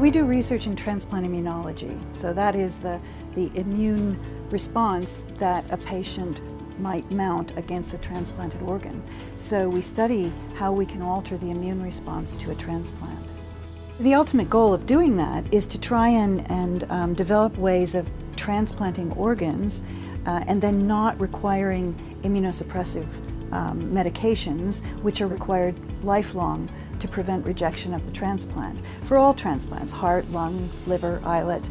We do research in transplant immunology, so that is the immune response that a patient might mount against a transplanted organ. So we study how we can alter the immune response to a transplant. The ultimate goal of doing that is to try and develop ways of transplanting organs and then not requiring immunosuppressive medications, which are required lifelong to prevent rejection of the transplant for all transplants, heart, lung, liver, islet.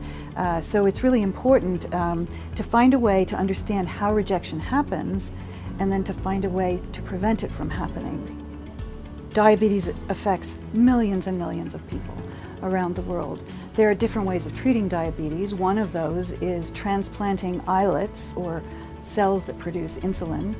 So it's really important to find a way to understand how rejection happens and then to find a way to prevent it from happening. Diabetes affects millions and millions of people around the world. There are different ways of treating diabetes. One of those is transplanting islets, or cells that produce insulin,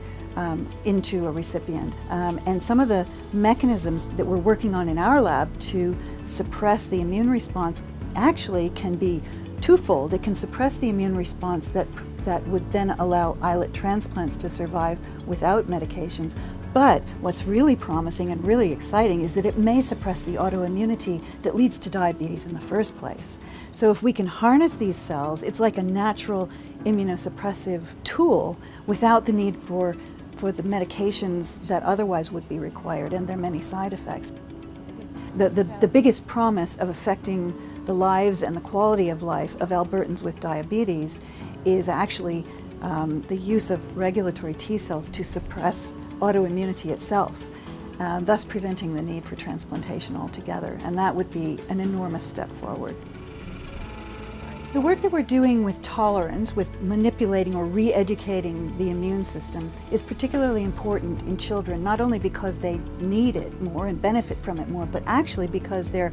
into a recipient. And some of the mechanisms that we're working on in our lab to suppress the immune response actually can be twofold. It can suppress the immune response that would then allow islet transplants to survive without medications. But what's really promising and really exciting is that it may suppress the autoimmunity that leads to diabetes in the first place. So if we can harness these cells, it's like a natural immunosuppressive tool without the need for the medications that otherwise would be required, and there are many side effects. The biggest promise of affecting the lives and the quality of life of Albertans with diabetes is actually the use of regulatory T cells to suppress autoimmunity itself, thus preventing the need for transplantation altogether, and that would be an enormous step forward. The work that we're doing with tolerance, with manipulating or re-educating the immune system, is particularly important in children, not only because they need it more and benefit from it more, but actually because they're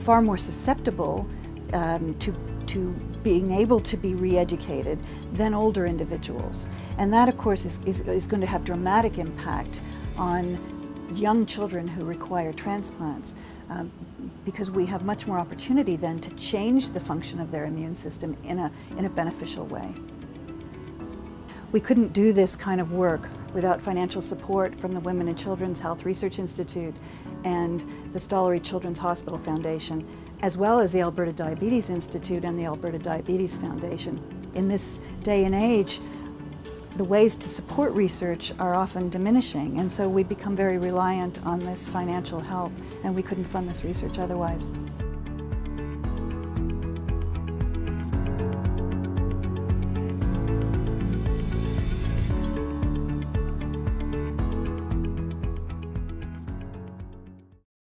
far more susceptible to being able to be re-educated than older individuals. And that, of course, is going to have dramatic impact on young children who require transplants, because we have much more opportunity then to change the function of their immune system in a beneficial way. We couldn't do this kind of work without financial support from the Women and Children's Health Research Institute and the Stollery Children's Hospital Foundation, as well as the Alberta Diabetes Institute and the Alberta Diabetes Foundation. In this day and age, the ways to support research are often diminishing, and so we become very reliant on this financial help, and we couldn't fund this research otherwise.